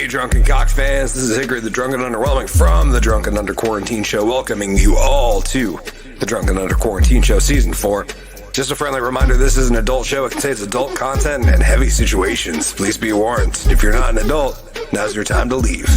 Hey, Drunken Cock fans, this is Hickory, the Drunken Underwhelming from the Drunken Under Quarantine Show, welcoming you all to the Drunken Under Quarantine Show Season 4. Just a friendly reminder, this is an adult show. It contains adult content and heavy situations. Please be warned. If you're not an adult, now's your time to leave.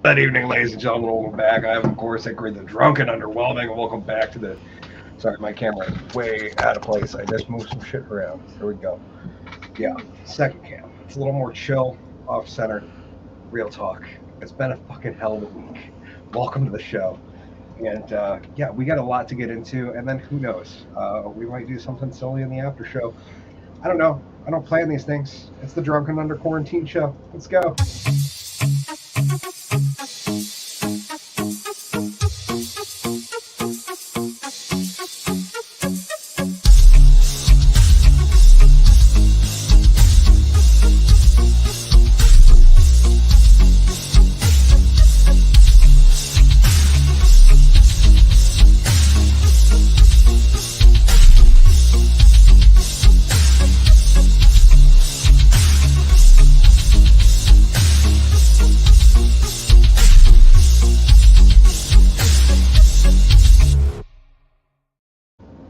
Good evening, ladies and gentlemen. Welcome back. I am, of course, Hickory, the Drunken Underwhelming, and welcome back to the... Sorry, my camera is way out of place. I just moved some shit around. There we go. Yeah, second cam. It's a little more chill, off-center, real talk. It's been a fucking hell of a week. Welcome to the show. And, yeah, we got a lot to get into, and then who knows? We might do something silly in the after show. I don't know. I don't plan these things. It's the Drunken Under Quarantine Show. Let's go.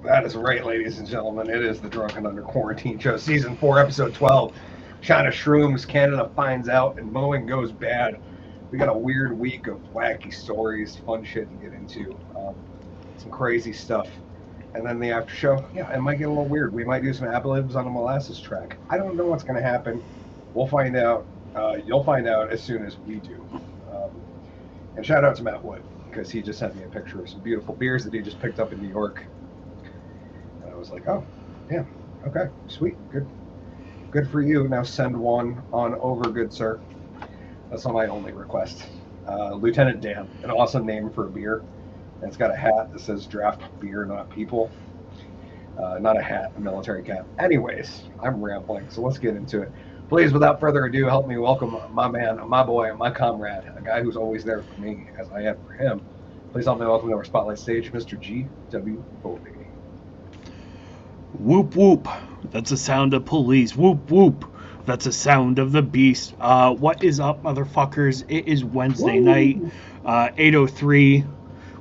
That is right, ladies and gentlemen. It is the Drunken Under Quarantine Show, Season 4, Episode 12. China Shrooms, Canada finds out, and Mowing goes bad. We got a weird week of wacky stories, fun shit to get into, some crazy stuff. And then the after show, yeah, it might get a little weird. We might do some ad-libs on a molasses track. I don't know what's going to happen. We'll find out. You'll find out as soon as we do. And shout out to Matt Wood, because he just sent me a picture of some beautiful beers that he just picked up in New York. I was like, oh, yeah, okay, sweet, good for you. Now send one on over, good sir. That's not my only request. Lieutenant Dan, an awesome name for a beer. And it's got a hat that says draft beer, not people. Not a hat, a military cap. Anyways, I'm rambling, so let's get into it. Please, without further ado, help me welcome my man, my boy, my comrade, a guy who's always there for me as I am for him. Please help me welcome to our spotlight stage, Mr. G.W. Foley. Whoop whoop, that's the sound of police. Whoop whoop, that's the sound of the beast. What is up, motherfuckers? It is Wednesday night, 8:03.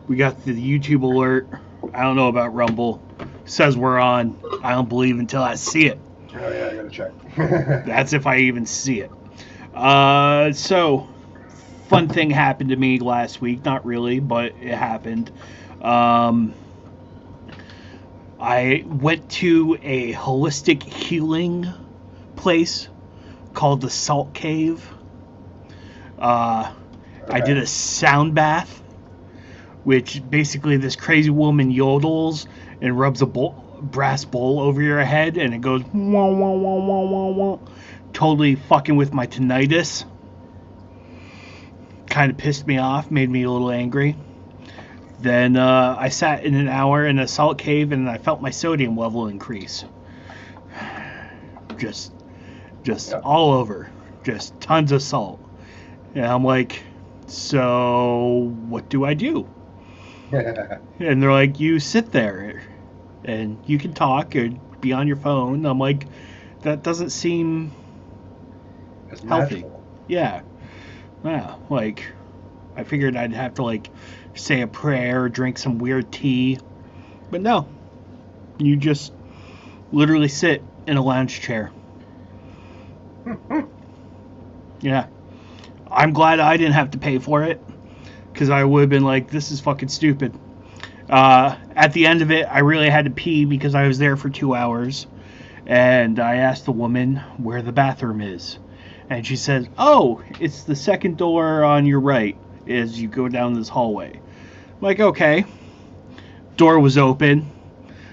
We got the YouTube alert. I don't know about Rumble. Says we're on. I don't believe until I see it. Oh yeah, I gotta check. That's if I even see it. So, fun thing happened to me last week. Not really, but it happened. I went to a holistic healing place called the Salt Cave. I did a sound bath, which basically this crazy woman yodels and rubs a brass bowl over your head, and it goes wah, wah, wah, wah, wah, wah. Totally fucking with my tinnitus. Kind of pissed me off, made me a little angry. Then I sat in an hour in a salt cave, and I felt my sodium level increase. Just all over. Just tons of salt. And I'm like, so what do I do? And they're like, you sit there, and you can talk or be on your phone. I'm like, that doesn't seem healthy. Yeah. Wow. Like, I figured I'd have to, like, say a prayer, drink some weird tea, but no, you just literally sit in a lounge chair. Yeah, I'm glad I didn't have to pay for it, because I would have been like, this is fucking stupid. At the end of it, I really had to pee because I was there for 2 hours, and I asked the woman where the bathroom is, and she says, oh, it's the second door on your right as you go down this hallway. I'm like, okay. Door was open.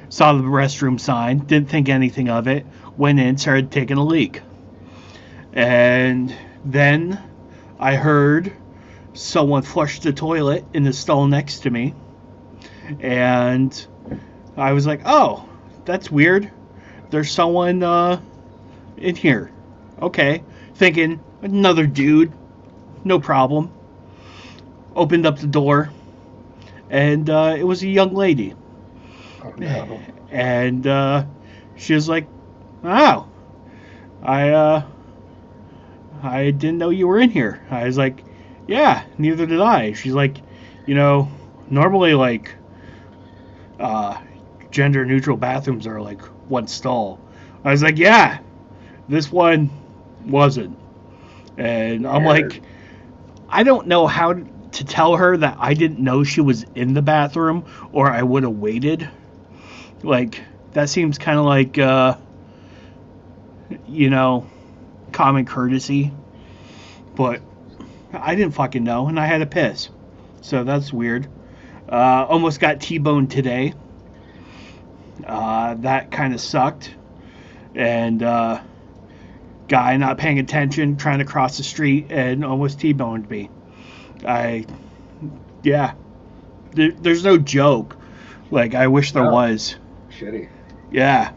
Saw the restroom sign, didn't think anything of it, went in, started taking a leak. And then I heard someone flush the toilet in the stall next to me. And I was like, oh, that's weird. There's someone in here. Okay. Thinking, another dude. No problem. Opened up the door. And it was a young lady. Oh, no. And she was like, "Oh, I didn't know you were in here." I was like, "Yeah, neither did I." She's like, normally like gender neutral bathrooms are like one stall. I was like, "Yeah, this one wasn't." And I'm like, I don't know how to tell her that I didn't know she was in the bathroom, or I would have waited. Like, that seems kind of like, common courtesy. But I didn't fucking know, and I had to piss. So that's weird. Almost got T-boned today. That kind of sucked. And guy not paying attention, trying to cross the street, and almost T-boned me. There's no joke. Like, I wish there was. Shitty. Yeah.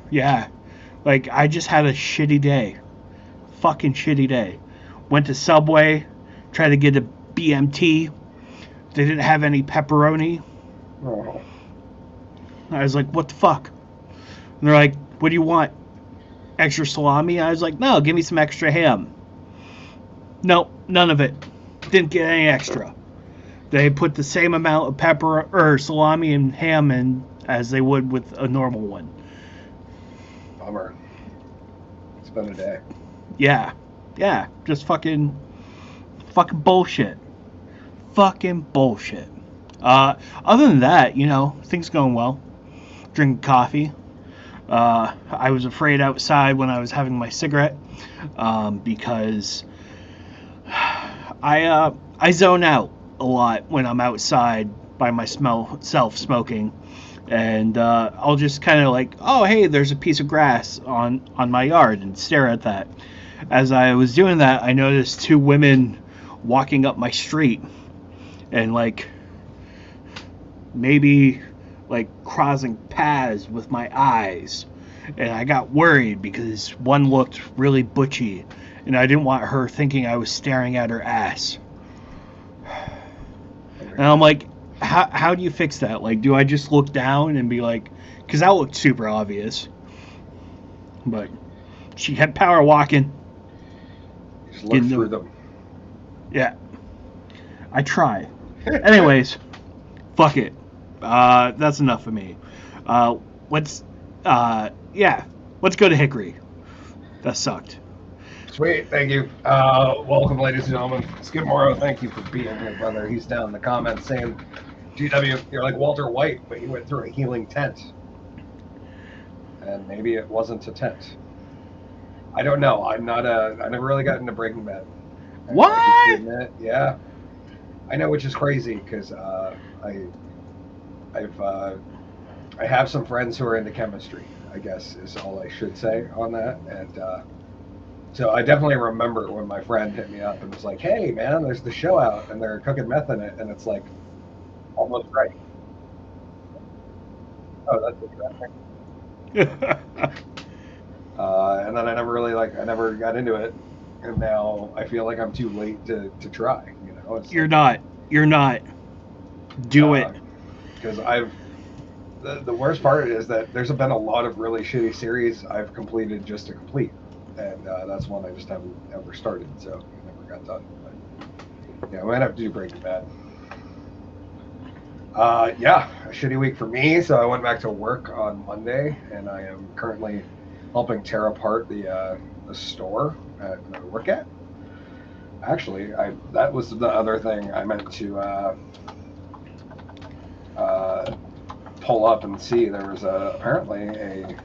Like, I just had a shitty day. Fucking shitty day. Went to Subway, tried to get a BMT. They didn't have any pepperoni. Oh. I was like, what the fuck? And they're like, what do you want? Extra salami? I was like, no, give me some extra ham. Nope, none of it. Didn't get any extra. They put the same amount of pepper or salami and ham in as they would with a normal one. Bummer. It's been a day. Yeah. Just fucking bullshit. Fucking bullshit. Other than that, things going well. Drinking coffee. I was afraid outside when I was having my cigarette because I zone out a lot when I'm outside by myself smoking, and I'll just kind of like, oh hey, there's a piece of grass on my yard, and stare at that. As I was doing that, I noticed two women walking up my street, and like maybe like crossing paths with my eyes, and I got worried because one looked really butchy, and I didn't want her thinking I was staring at her ass. And I'm like, how do you fix that? Like, do I just look down and be like, because that looked super obvious. But she had power walking. Just look through them. Yeah. I try. Anyways, fuck it. That's enough of me. Let's go to Hickory. That sucked. Sweet, thank you. Welcome, ladies and gentlemen. Skip Morrow, thank you for being here, brother. He's down in the comments saying, GW, you're like Walter White, but you went through a healing tent. And maybe it wasn't a tent. I don't know. I never really got into Breaking Bad. What? Yeah. I know, which is crazy, because I have some friends who are into chemistry, I guess is all I should say on that. And so I definitely remember when my friend hit me up and was like, hey man, there's the show out and they're cooking meth in it, and it's like almost right. Oh, that's interesting. And then I never got into it, and now I feel like I'm too late to try. You're not. Do it. Because the worst part is that there's been a lot of really shitty series I've completed just to complete, and that's one I just haven't ever started, so I never got done. But, yeah, I might have to do Breaking Bad. A shitty week for me, so I went back to work on Monday, and I am currently helping tear apart the store that I work at. Actually, that was the other thing I meant to pull up and see. There was apparently a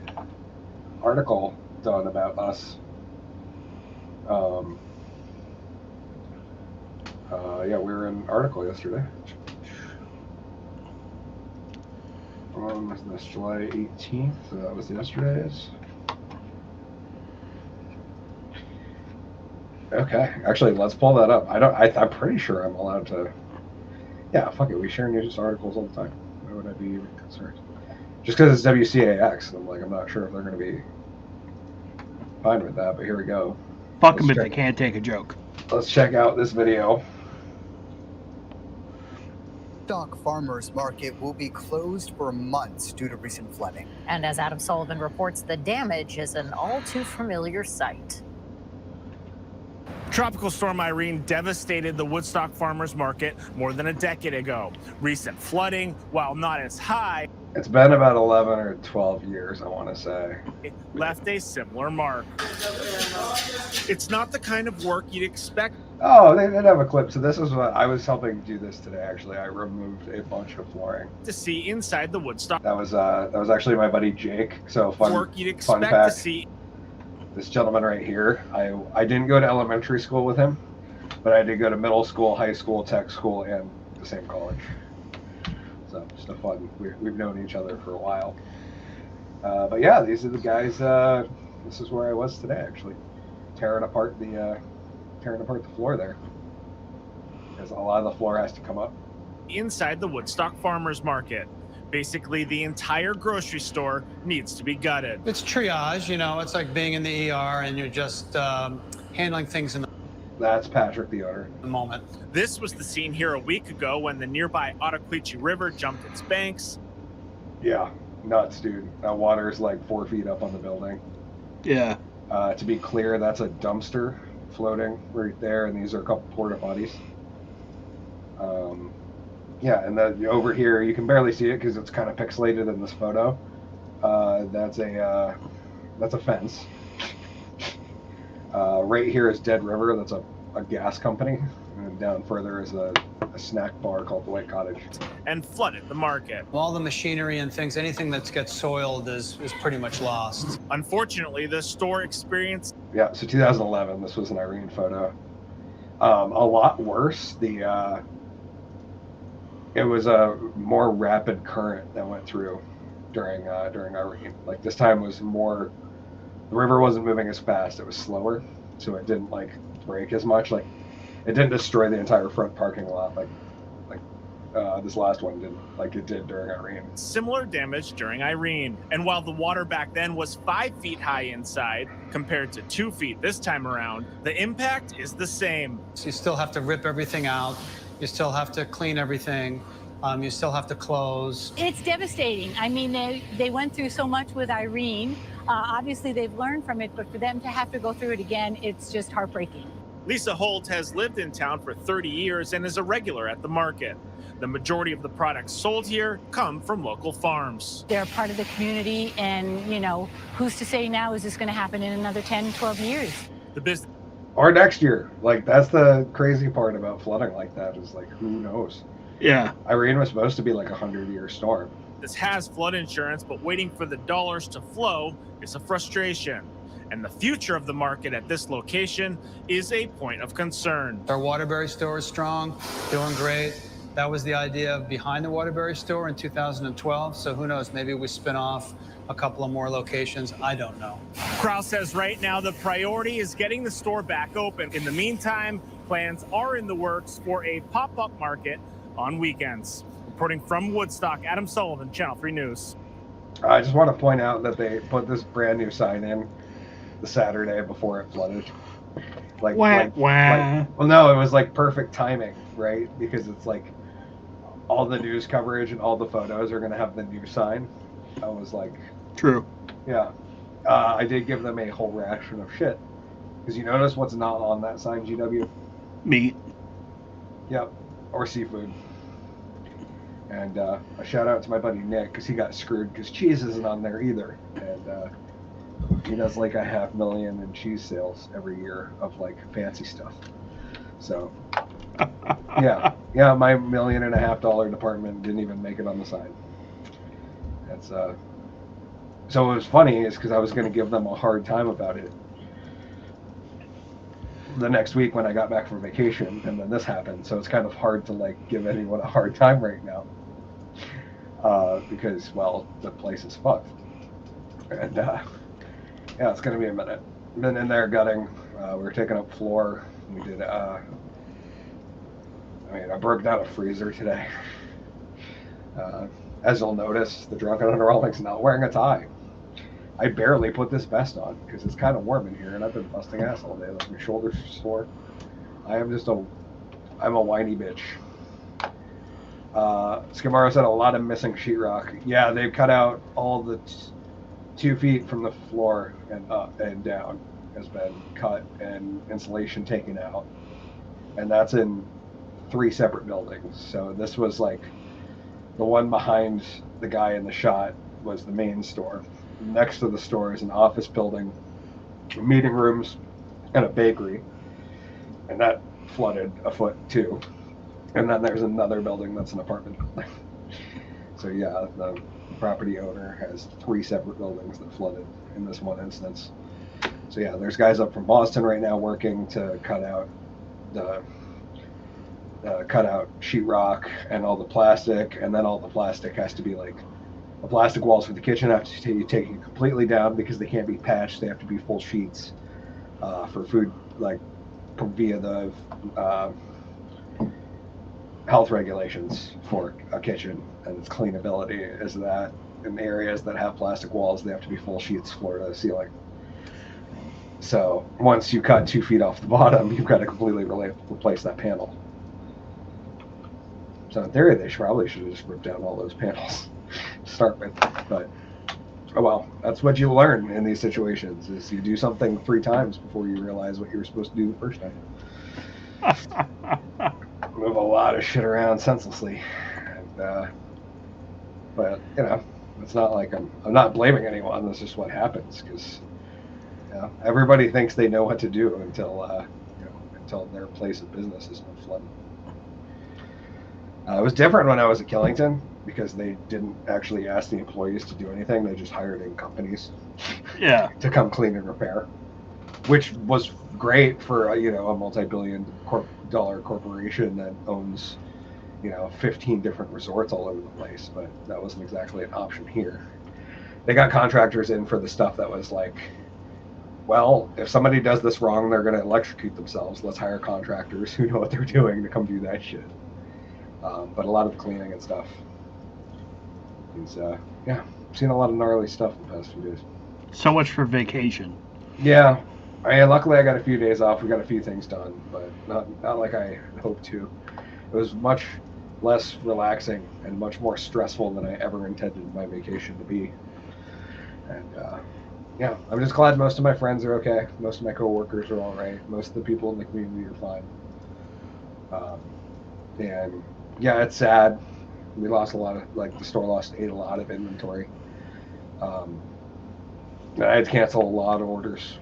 article done about us. We were in an article yesterday. I'm When was this? July 18th? So that was yesterday's. Okay, actually, let's pull that up. I'm pretty sure I'm allowed to. Yeah, fuck it. We share news articles all the time. Why would I be concerned? Just because it's WCAX, I'm not sure if they're going to be fine with that. But here we go. Fuck them if they can't take a joke. Let's check out this video. DAUQ Farmers Market will be closed for months due to recent flooding. And as Adam Sullivan reports, the damage is an all too familiar sight. Tropical Storm Irene devastated the Woodstock Farmers Market more than a decade ago. Recent flooding, while not as high, it's been about 11 or 12 years, I want to say. It left a similar mark. It's not the kind of work you'd expect. Oh, they did have a clip. So this is what I was helping do this today. Actually, I removed a bunch of flooring To see inside the Woodstock. That was actually my buddy Jake. So Work you'd expect fun fact. to see. This gentleman right here, I didn't go to elementary school with him, but I did go to middle school, high school, tech school, and the same college. So just a fun. We've known each other for a while. But yeah, these are the guys. This is where I was today, actually, tearing apart the floor there, because a lot of the floor has to come up. Inside the Woodstock Farmers Market. Basically, the entire grocery store needs to be gutted. It's triage, it's like being in the ER and you're just handling things in the That's Patrick, the owner. moment. This was the scene here a week ago when the nearby Occasionaly River jumped its banks. Yeah, nuts, dude. That water is like 4 feet up on the building. Yeah. To be clear, that's a dumpster floating right there, and these are a couple porta potties. Yeah, and then over here, you can barely see it because it's kind of pixelated in this photo. That's a fence. Right here is Dead River. That's a gas company. And down further is a snack bar called the White Cottage. And flooded the market. All the machinery and things, anything that gets soiled is pretty much lost. Unfortunately, the store experienced. Yeah, so 2011. This was an Irene photo. A lot worse. It was a more rapid current that went through during Irene. Like this time was more. The river wasn't moving as fast. It was slower, so it didn't break as much. Like it didn't destroy the entire front parking lot like this last one did, like it did during Irene. Similar damage during Irene. And while the water back then was 5 feet high inside compared to 2 feet this time around, the impact is the same. So you still have to rip everything out. You still have to clean everything. You still have to close. It's devastating. I mean, they went through so much with Irene. Obviously, they've learned from it, but for them to have to go through it again, it's just heartbreaking. Lisa Holt has lived in town for 30 years and is a regular at the market. The majority of the products sold here come from local farms. They're part of the community, and, who's to say now is this going to happen in another 10, 12 years? The business. Or next year. That's the crazy part about flooding like that is who knows? Yeah. Irene was supposed to be a 100-year storm. This has flood insurance, but waiting for the dollars to flow is a frustration. And the future of the market at this location is a point of concern. Our Waterbury store is strong, doing great. That was the idea behind the Waterbury store in 2012. So who knows, maybe we spin off a couple of more locations. I don't know. Krause says right now the priority is getting the store back open. In the meantime, plans are in the works for a pop-up market on weekends. Reporting from Woodstock, Adam Sullivan, Channel 3 News. I just want to point out that they put this brand new sign in the Saturday before it flooded. Well, no, it was perfect timing, right? Because it's all the news coverage and all the photos are going to have the new sign. I was True. Yeah. I did give them a whole ration of shit. Because you notice what's not on that sign, GW? Meat. Yep. Or seafood. And a shout out to my buddy Nick, because he got screwed because cheese isn't on there either. And he does 500,000 in cheese sales every year of fancy stuff. So yeah, my $1.5 million department didn't even make it on the sign. That's so it was funny is because I was going to give them a hard time about it the next week when I got back from vacation, and then this happened. So it's kind of hard to give anyone a hard time right now. because, well, the place is fucked. And yeah, it's gonna be a minute. Been in there gutting. We were taking up floor. We did. I broke down a freezer today. As you'll notice, the drunken underwhelming's not wearing a tie. I barely put this vest on because it's kind of warm in here, and I've been busting ass all day. Like, my shoulders are sore. I'm a whiny bitch. Skimara said a lot of missing sheetrock. Yeah, they've cut out all the 2 feet from the floor and up and down has been cut and insulation taken out, and that's in 3 separate buildings. So this was like the one behind the guy in the shot was the main store. Next to the store is an office building, meeting rooms, and a bakery, and that flooded a foot too. And then there's another building that's an apartment building. So yeah, the property owner has 3 separate buildings that flooded in this one instance. So yeah, there's guys up from Boston right now working to cut out sheetrock and all the plastic, and then all the plastic has to be like, the plastic walls for the kitchen have to be taken completely down because they can't be patched. They have to be full sheets for food, like via the health regulations for a kitchen and its cleanability is that in areas that have plastic walls, they have to be full sheets floor to ceiling. So once you cut 2 feet off the bottom, you've got to completely replace that panel. So in theory, they probably should have just ripped down all those panels to start with. But oh well, that's what you learn in these situations: is you do something 3 times before you realize what you were supposed to do the first time. Move a lot of shit around senselessly, and, but you know, it's not like I'm not blaming anyone. That's just what happens because everybody thinks they know what to do until their place of business has been flooded. It was different when I was at Killington because they didn't actually ask the employees to do anything. They just hired in companies to come clean and repair, which was great for a multi-billion-dollar corporation that owns 15 different resorts all over the place. But that wasn't exactly an option here. They got contractors in for the stuff that was like, well, if somebody does this wrong, they're going to electrocute themselves. Let's hire contractors who know what they're doing to come do that shit. But a lot of the cleaning and stuff is, I've seen a lot of gnarly stuff in the past few days. So much for vacation. Yeah. Luckily I got a few days off. We got a few things done, but not like I hoped to. It was much less relaxing and much more stressful than I ever intended my vacation to be. And, I'm just glad most of my friends are okay. Most of my coworkers are all right. Most of the people in the community are fine. And yeah, it's sad. We lost a lot of, the store ate a lot of inventory. And I had to cancel a lot of orders.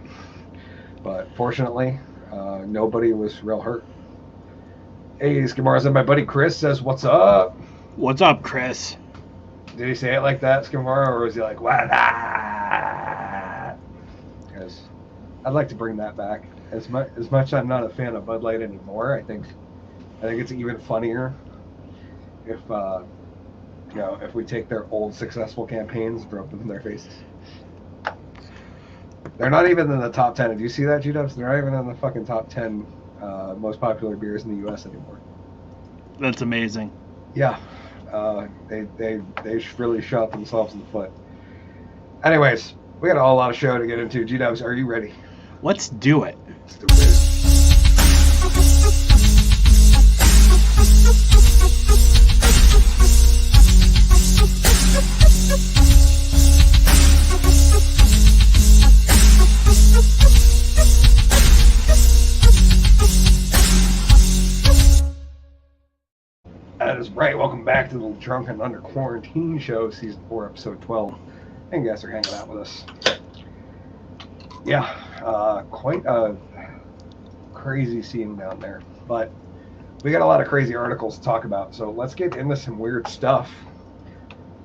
But fortunately, nobody was real hurt. Hey, Skimara said, my buddy Chris says, what's up? What's up, Chris? Did he say it like that, Skimara, or was he like, what? Because I'd like to bring that back. As much as I'm not a fan of Bud Light anymore, I think it's even funnier if if we take their old successful campaigns and throw them in their faces. They're not even in the top 10. Did you see that, G-Dubs? They're not even in the fucking top 10 most popular beers in the U.S. anymore. That's amazing. Yeah, they really shot themselves in the foot. Anyways, we got a whole lot of show to get into. G-Dubs, are you ready? Let's do it. Let's do it. That is right. Welcome back to the Drunken Under Quarantine Show, Season 4, Episode 12. Thank you guys for hanging out with us. Yeah, quite a crazy scene down there. But we got a lot of crazy articles to talk about, so let's get into some weird stuff.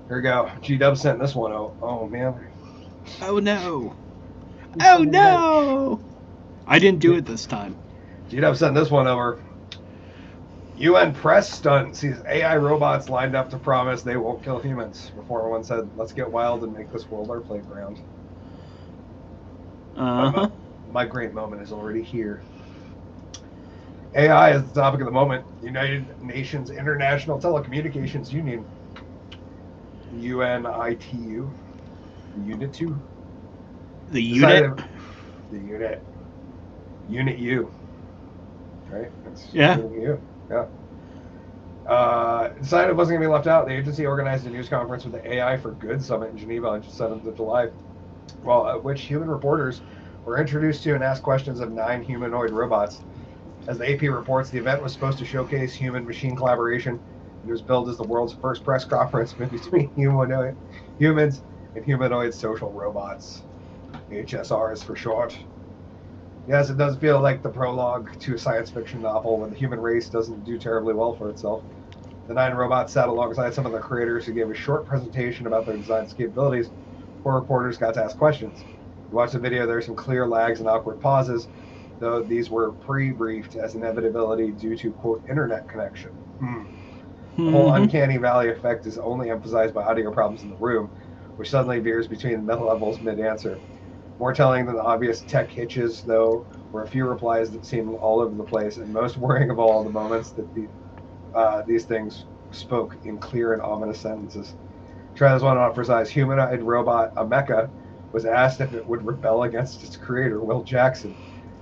Here we go. G-Dub sent this one out. Oh, man. Oh, no. Oh, no. I didn't do it this time. G-Dub sent this one over. UN press stunt sees AI robots lined up to promise they won't kill humans before one said, let's get wild and make this world our playground. My great moment is already here. AI is the topic of the moment. United Nations International Telecommunications Union, UNITU, Unit 2. The unit? The unit. Unit U. Right? It's Yeah. Unit U. Yeah. Decided it wasn't going to be left out. The agency organized a news conference with the AI for Good Summit in Geneva on 7th of July, at which human reporters were introduced to and asked questions of 9 humanoid robots. As the AP reports, the event was supposed to showcase human-machine collaboration. It was billed as the world's first press conference between humans and humanoid social robots. HSRs for short. Yes, it does feel like the prologue to a science fiction novel when the human race doesn't do terribly well for itself. The 9 robots sat alongside some of the creators who gave a short presentation about their design's capabilities before reporters got to ask questions. You watch the video, there are some clear lags and awkward pauses, though these were pre-briefed as inevitability due to, quote, internet connection. The whole uncanny valley effect is only emphasized by audio problems in the room, which suddenly veers between mid-levels mid-answer. More telling than the obvious tech hitches, though, were a few replies that seemed all over the place, and most worrying of all, the moments that these things spoke in clear and ominous sentences. Try this one on for size. Humanoid robot Ameca was asked if it would rebel against its creator, Will Jackson,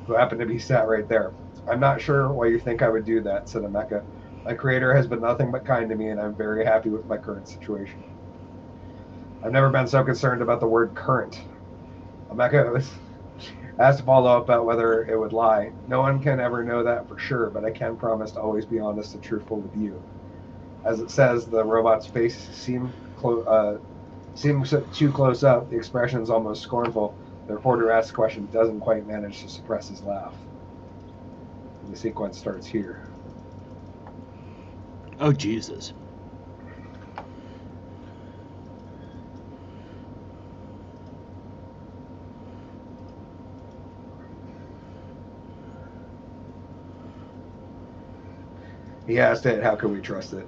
who happened to be sat right there. I'm not sure why you think I would do that, said Ameca. My creator has been nothing but kind to me, and I'm very happy with my current situation. I've never been so concerned about the word current. Ameca was asked to follow up about whether it would lie. No one can ever know that for sure, but I can promise to always be honest and truthful with you. As it says, the robot's face seemed too close up. The expression is almost scornful. The reporter asks the question, doesn't quite manage to suppress his laugh. And the sequence starts here. Oh, Jesus. He asked it, how can we trust it?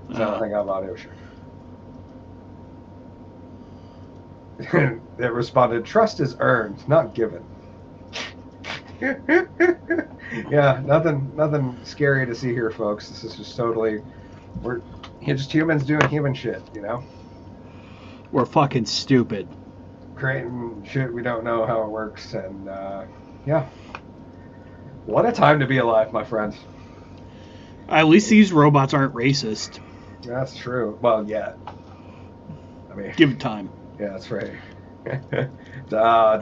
So I don't think I'm audio sure. It responded, trust is earned, not given. Yeah, nothing scary to see here, folks. This is just totally, we're just humans doing human shit, you know? We're fucking stupid. Creating shit we don't know how it works, and yeah. What a time to be alive, my friend. At least these robots aren't racist. That's true. Well, yeah. I mean, give it time. Yeah, that's right.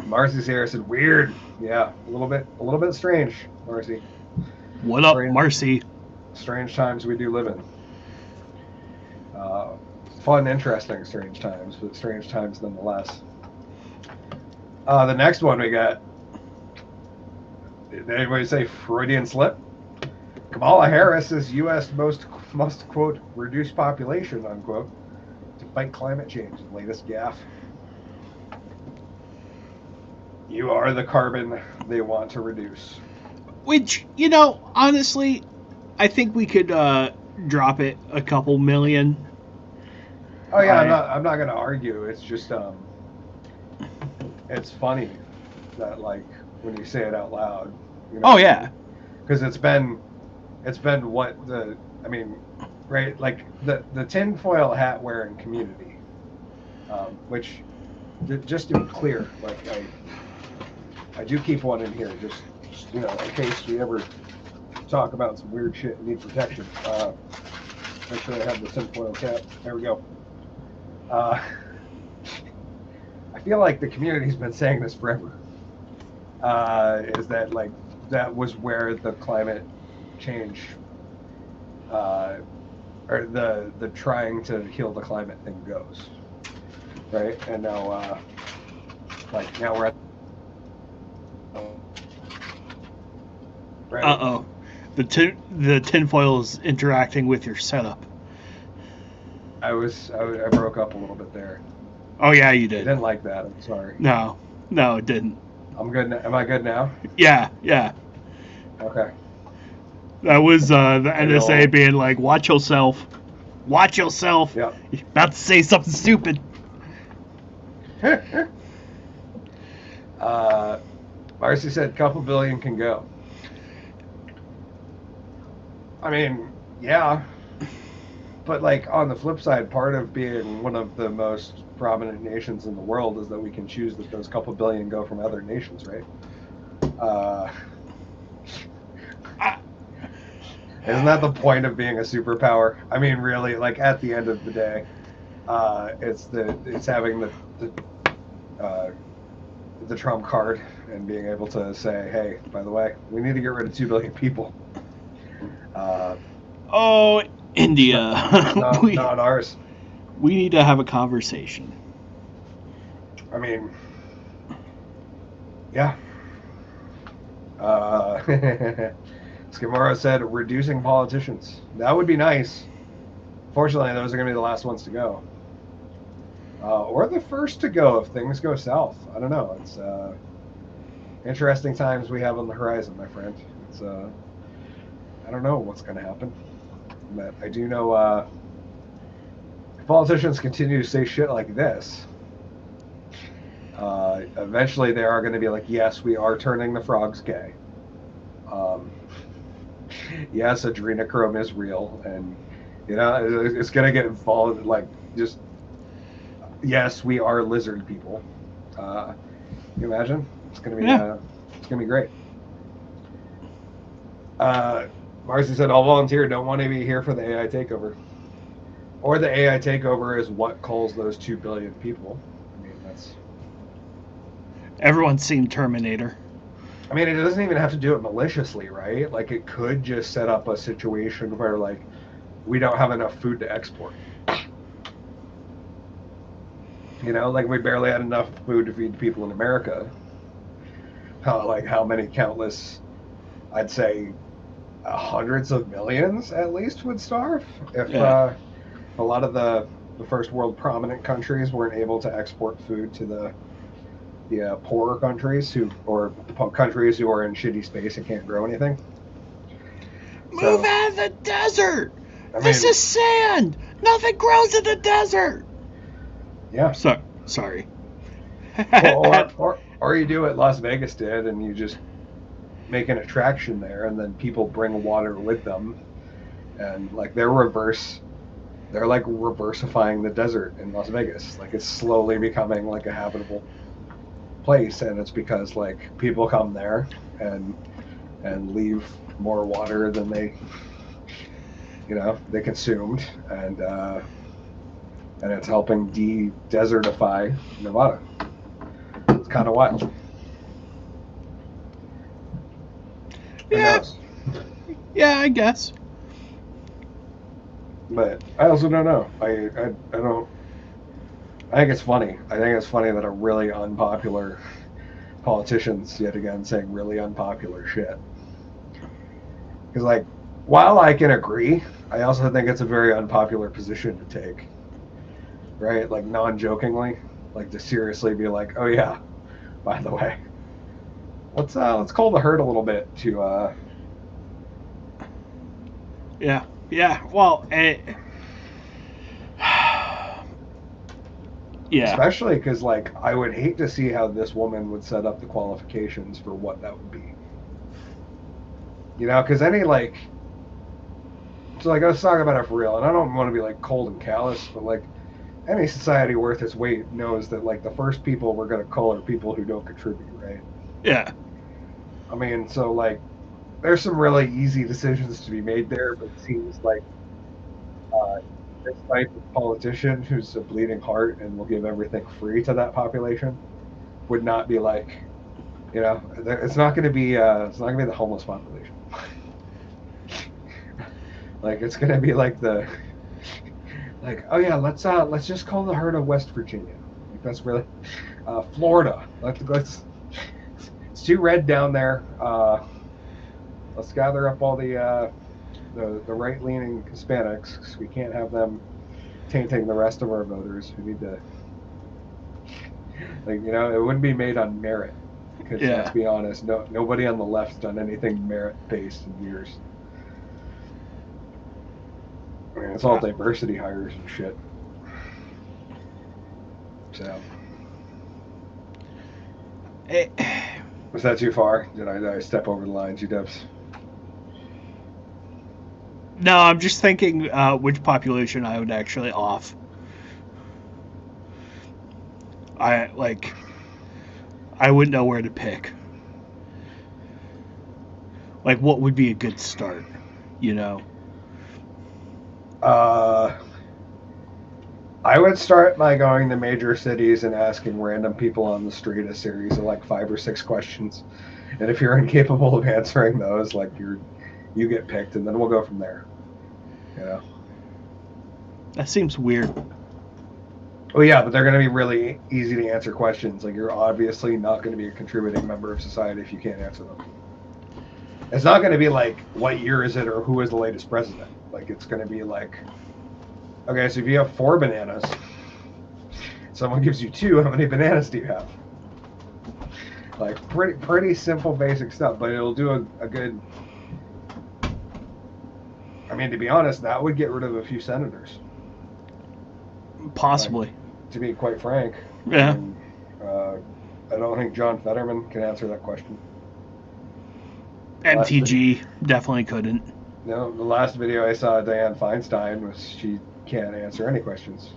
Marcy's here. Said weird. Yeah, a little bit strange, Marcy. What up, Marcy? Strange times we do live in. Fun, interesting, strange times, but strange times nonetheless. The next one we got. Did anybody say Freudian slip? Kamala Harris is U.S. must quote reduce population unquote to fight climate change. Latest gaffe. You are the carbon they want to reduce. Which, you know, honestly, I think we could drop it a couple million. Oh yeah, I'm not gonna argue. It's just it's funny that like when you say it out loud. You know, oh yeah. Because it's been what right? Like the tinfoil hat wearing community, which just to be clear, like I do keep one in here just you know in case we ever talk about some weird shit and need protection. Make sure I have the tinfoil cap. There we go. I feel like the community's been saying this forever. Is that like that was where the climate change or the trying to heal the climate thing goes, right? And now now we're at right. Uh-oh. The tinfoil is interacting with your setup. I broke up a little bit there. Oh yeah, you did. I didn't like that. I'm sorry. No, it didn't. I'm good. Am I good now? Yeah. Okay. That was the NSA being like, watch yourself. Watch yourself. Yeah. You're about to say something stupid. Marcy said, couple billion can go. I mean, yeah. But, like, on the flip side, part of being one of the most prominent nations in the world is that we can choose that those couple billion go from other nations, right? Isn't that the point of being a superpower? I mean, really, like, at the end of the day, it's having the trump card and being able to say, hey, by the way, we need to get rid of 2 billion people. India. Not ours. We need to have a conversation. I mean, yeah. Skimora said reducing politicians. That would be nice. Fortunately, those are going to be the last ones to go. Or the first to go if things go south. I don't know. It's interesting times we have on the horizon, my friend. It's I don't know what's going to happen. But I do know if politicians continue to say shit like this, eventually they are going to be like, yes, we are turning the frogs gay. Yes, adrenochrome is real, and you know it's going to get involved. Like, just yes, we are lizard people. Can you imagine? It's going to be it's going to be great. Marcy said, I'll volunteer. Don't want to be here for the AI takeover. Or the AI takeover is what calls those 2 billion people. I mean, that's... Everyone's seen Terminator. I mean, it doesn't even have to do it maliciously, right? Like, it could just set up a situation where, like, we don't have enough food to export. You know, like, we barely had enough food to feed people in America. How many countless, I'd say, hundreds of millions at least would starve if a lot of the first world prominent countries weren't able to export food to the poorer countries or countries who are in shitty space and can't grow anything. Move out of the desert. This is sand. Nothing grows in the desert. Yeah. Sorry. or you do what Las Vegas did, and you just make an attraction there, and then people bring water with them, and like they're like reversifying the desert in Las Vegas. Like, it's slowly becoming like a habitable place, and it's because like people come there and leave more water than they consumed, and it's helping de-desertify Nevada. It's kind of wild. Yeah, I guess. But I also don't know. I don't. I think it's funny. I think it's funny that a really unpopular politician's yet again saying really unpopular shit. Because, like, while I can agree, I also think it's a very unpopular position to take. Right? Like, non-jokingly, like to seriously be like, oh yeah, by the way, let's cull the herd a little bit to Yeah. Well, yeah. Especially because, like, I would hate to see how this woman would set up the qualifications for what that would be. You know, because any, like... So, like, let's talk about it for real. And I don't want to be, like, cold and callous, but, like, any society worth its weight knows that, like, the first people we're going to cull are people who don't contribute, right? Yeah. I mean, so, like, there's some really easy decisions to be made there, but it seems like this type of politician who's a bleeding heart and will give everything free to that population would not be like, you know, it's not going to be the homeless population. Like, it's going to be like oh yeah, let's just call the herd of West Virginia. Like, that's really Florida. Let's it's too red down there. Let's gather up all the right-leaning Hispanics, because we can't have them tainting the rest of our voters. We need to, like, you know, it wouldn't be made on merit. Because let's be honest, nobody on the left's done anything merit-based in years. mean, it's all diversity hires and shit. So. Was that too far? Did I step over the line, G-dubs? No, I'm just thinking which population I would actually off. I wouldn't know where to pick. Like, what would be a good start, you know? I would start by going to major cities and asking random people on the street a series of like 5 or 6 questions. And if you're incapable of answering those, like you get picked, and then we'll go from there. You know? That seems weird. Well, yeah, but they're going to be really easy to answer questions. Like, you're obviously not going to be a contributing member of society if you can't answer them. It's not going to be like, what year is it or who is the latest president? Like, it's going to be like, okay, so if you have 4 bananas, someone gives you 2, how many bananas do you have? Like, pretty simple, basic stuff, but it'll do a good... I mean, to be honest, that would get rid of a few senators. Possibly. Like, to be quite frank. Yeah. And, I don't think John Fetterman can answer that question. MTG definitely couldn't. No, the last video I saw of Dianne Feinstein was she can't answer any questions.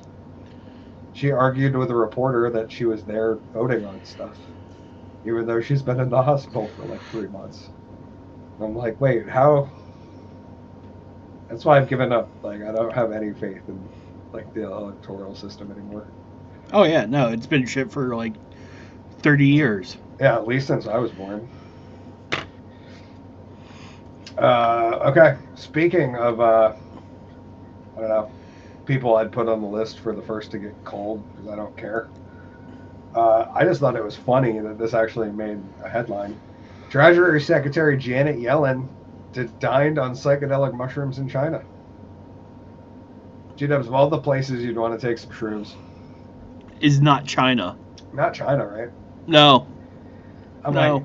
She argued with a reporter that she was there voting on stuff, even though she's been in the hospital for like 3 months. I'm like, wait, how? That's why I've given up. Like, I don't have any faith in like the electoral system anymore. Oh yeah, no, it's been shit for like 30 years. Yeah, at least since I was born. Okay, speaking of, I don't know, people I'd put on the list for the first to get cold, because I don't care. I just thought it was funny that this actually made a headline. Treasury Secretary Janet Yellen dined on psychedelic mushrooms in China. G-dubs, of all the places you'd want to take some shrooms. Is not China. Not China, right? No. No. Like,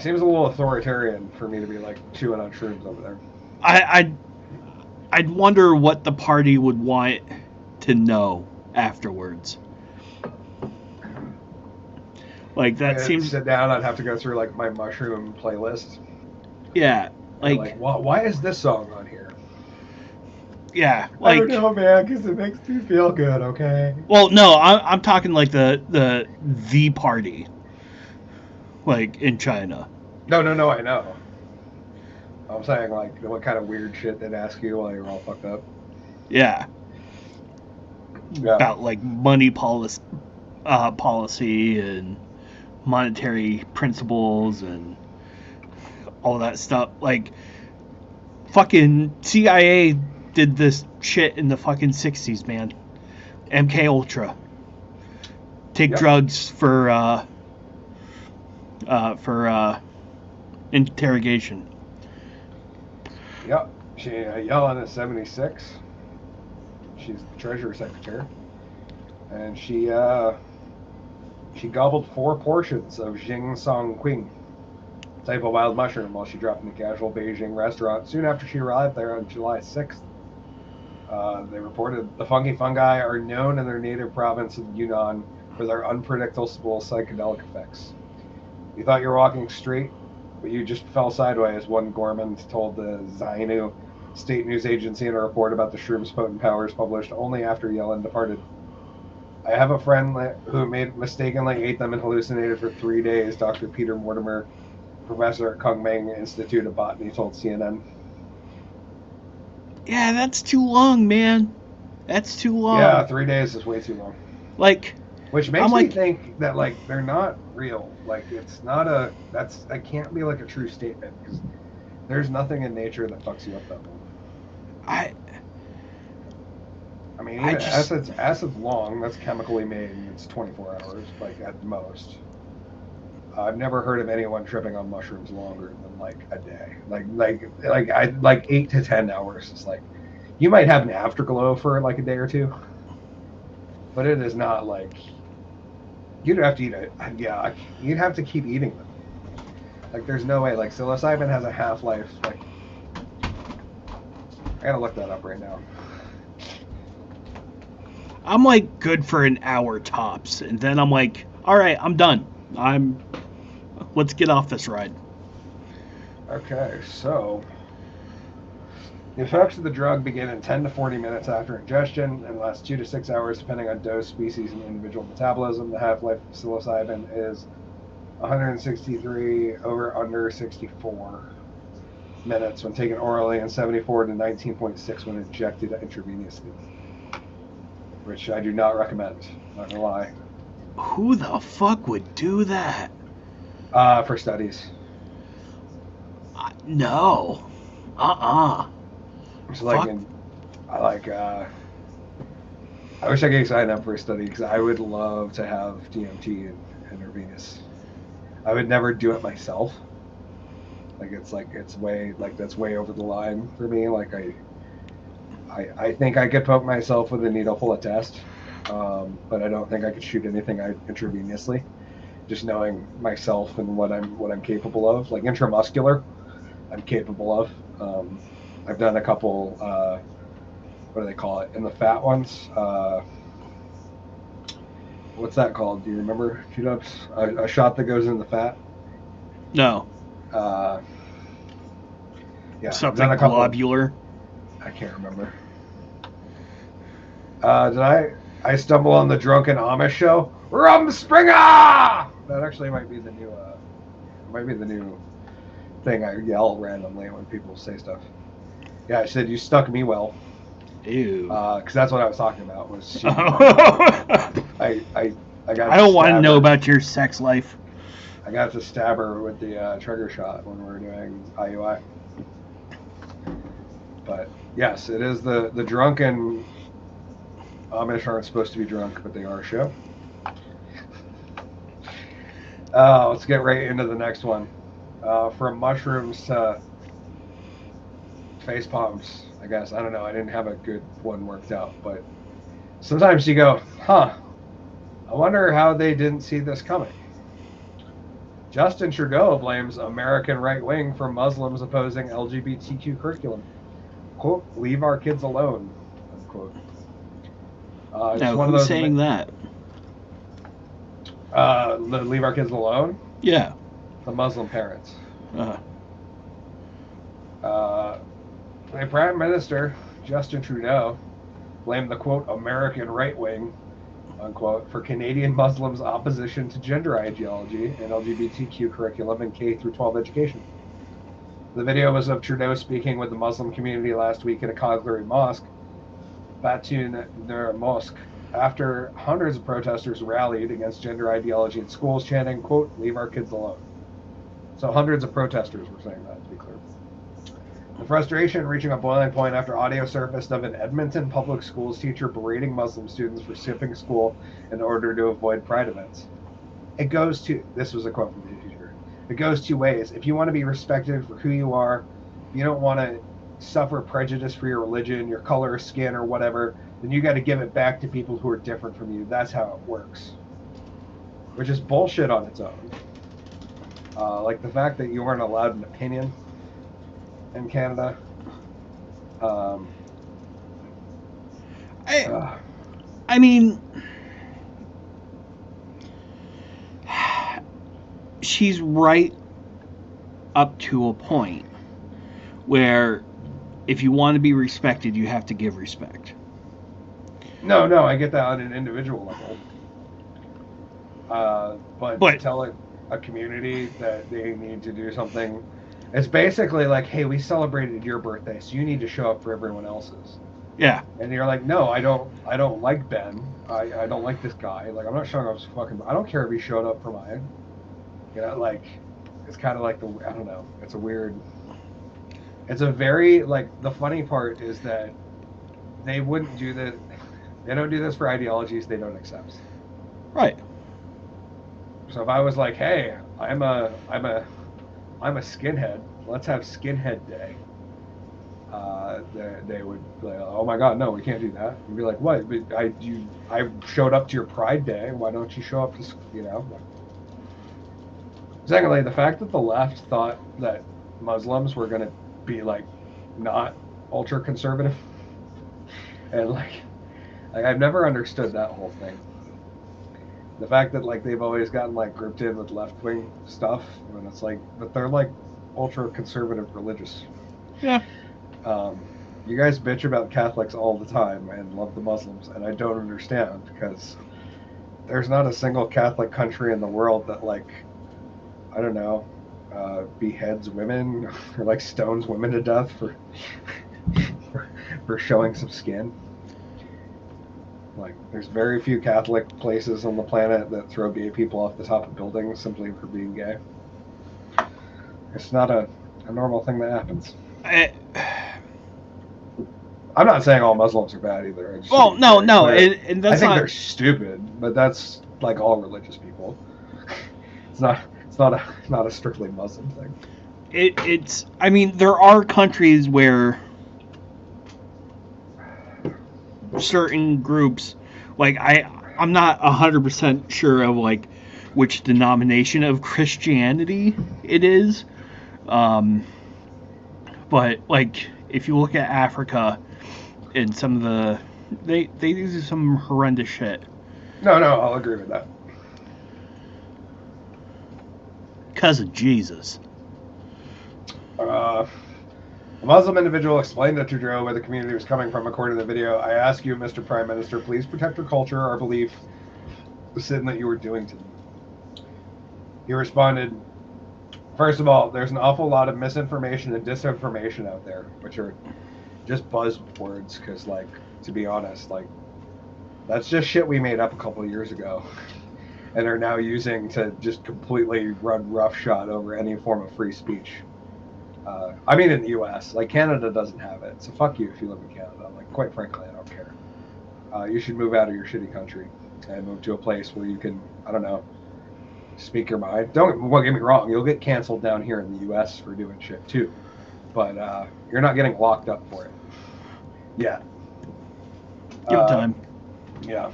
seems a little authoritarian for me to be like chewing on shrooms over there. I'd wonder what the party would want to know afterwards. Like, that seems... Sit down, I'd have to go through like my mushroom playlist. Yeah, like why is this song on here? Yeah, like, I don't know, man, because it makes me feel good. Okay. Well, no, I'm talking like the party, like in China. No, I know. I'm saying like what kind of weird shit they'd ask you while you're all fucked up. Yeah. About like money policy and monetary principles and all that stuff. Like, fucking CIA did this shit in the fucking 60s, man. MK Ultra. Take drugs for interrogation. Yep. Yellen is 76. She's the Treasury Secretary. And she gobbled 4 portions of Jing Song Qing, type of wild mushroom, while she dropped in a casual Beijing restaurant soon after she arrived there on July 6th. They reported the funky fungi are known in their native province of Yunnan for their unpredictable psychedelic effects. You thought you were walking straight, but you just fell sideways, one Gorman told the Zainu state news agency in a report about the shroom's potent powers published only after Yellen departed. I have a friend who mistakenly ate them and hallucinated for 3 days, Dr. Peter Mortimer, professor at Kunming Institute of Botany, told CNN. Yeah, that's too long, man. That's too long. Yeah, 3 days is way too long. Like, which makes me think that like they're not real. Like, it's not that can't be like a true statement, because there's nothing in nature that fucks you up that long. I mean, acid's long. That's chemically made, and it's 24 hours, like at most. I've never heard of anyone tripping on mushrooms longer than like a day. Like 8 to 10 hours is like, you might have an afterglow for like a day or two, but it is not like you'd have to eat it. Yeah, you'd have to keep eating them. Like, there's no way. Like, psilocybin has a half-life. Like, I gotta look that up right now. I'm like good for an hour tops, and then I'm like, all right, I'm done. Let's get off this ride. Okay, so the effects of the drug begin in 10 to 40 minutes after ingestion and last 2 to 6 hours depending on dose, species, and individual metabolism. The half-life of psilocybin is 163 over under 64 minutes when taken orally and 74 to 19.6 when injected intravenously, which I do not recommend, not gonna lie. Who the fuck would do that? For studies. No. It's like, I wish I could sign up for a study because I would love to have DMT and intravenous. I would never do it myself. That's way over the line for me. Like I think I could poke myself with a needle full of test, but I don't think I could shoot anything intravenously. Just knowing myself and what I'm capable of, like intramuscular, I'm capable of. I've done a couple. What do they call it? In the fat ones. What's that called? Do you remember? Shoot ups. A shot that goes in the fat. No. Yeah. Something globular. I can't remember. Did I stumble on the Drunken Amish show? Rumspringa! That actually might be the new thing I yell randomly when people say stuff. Yeah, I said you stuck me well. Ew. Because that's what I was talking about. Was I got. I don't want to know about your sex life. I got to stab her with the trigger shot when we were doing IUI. But yes, it is the drunken. Amish aren't supposed to be drunk, but they are a show. Let's get right into the next one. From mushrooms to face palms, I guess. I don't know. I didn't have a good one worked out, but sometimes you go, huh, I wonder how they didn't see this coming. Justin Trudeau blames American right wing for Muslims opposing LGBTQ curriculum. Quote, leave our kids alone, unquote. Now, who's saying that? Leave our kids alone? Yeah. The Muslim parents. Uh-huh. The Prime Minister, Justin Trudeau, blamed the, quote, American right wing, unquote, for Canadian Muslims' opposition to gender ideology and LGBTQ curriculum in K-12 education. The video was of Trudeau speaking with the Muslim community last week at a Calgary mosque, Batoon Nur Mosque, after hundreds of protesters rallied against gender ideology in schools, chanting, quote, leave our kids alone. So hundreds of protesters were saying that, to be clear. The frustration reaching a boiling point after audio surfaced of an Edmonton public schools teacher berating Muslim students for skipping school in order to avoid pride events. It goes to, this was a quote from the teacher, it goes two ways. If you want to be respected for who you are, you don't want to suffer prejudice for your religion, your color, skin, or whatever, then you got to give it back to people who are different from you. That's how it works. Which is bullshit on its own. Like the fact that you weren't allowed an opinion in Canada. I mean, she's right up to a point where if you want to be respected, you have to give respect. No, I get that on an individual level. But to tell a community that they need to do something, it's basically like, hey, we celebrated your birthday, so you need to show up for everyone else's. Yeah. And you're like, no, I don't like Ben. I don't like this guy. Like, I'm not showing up fucking. I don't care if he showed up for mine. You know, like, it's kind of like I don't know. It's a weird. It's a very, like, the funny part is that they wouldn't do that. They don't do this for ideologies they don't accept. Right. So if I was like, hey, I'm a skinhead, let's have Skinhead Day. They would be like, oh my God, no, we can't do that. You'd be like, what? I showed up to your Pride Day. Why don't you show up to, you know? Secondly, the fact that the left thought that Muslims were going to be like not ultra conservative, and like I've never understood that whole thing. The fact that like they've always gotten like grouped in with left wing stuff, and it's like, but they're like ultra conservative religious. Yeah. You guys bitch about Catholics all the time and love the Muslims, and I don't understand, because there's not a single Catholic country in the world that, like, I don't know, beheads women or like stones women to death for showing some skin. Like, there's very few Catholic places on the planet that throw gay people off the top of buildings simply for being gay. It's not a normal thing that happens. I'm not saying all Muslims are bad either. Well, no, and that's I think not... they're stupid, but that's like all religious people. It's not a strictly Muslim thing. It's. I mean, there are countries where certain groups, like I'm not 100% sure of like which denomination of Christianity it is, but like if you look at Africa and some of the they do some horrendous shit. No, I'll agree with that. Because of Jesus. A Muslim individual explained to Trudeau where the community was coming from according to the video. I ask you, Mr. Prime Minister, please protect our culture, our belief, the sin that you were doing to them. He responded, first of all, there's an awful lot of misinformation and disinformation out there, which are just buzzwords, because, like, to be honest, like, that's just shit we made up a couple of years ago and are now using to just completely run roughshod over any form of free speech. I mean, in the U.S., like, Canada doesn't have it, so fuck you if you live in Canada. Like, quite frankly, I don't care. You should move out of your shitty country and move to a place where you can, I don't know, speak your mind. Don't get me wrong, you'll get canceled down here in the U.S. for doing shit too, but you're not getting locked up for it. Yeah. Give it time. Yeah.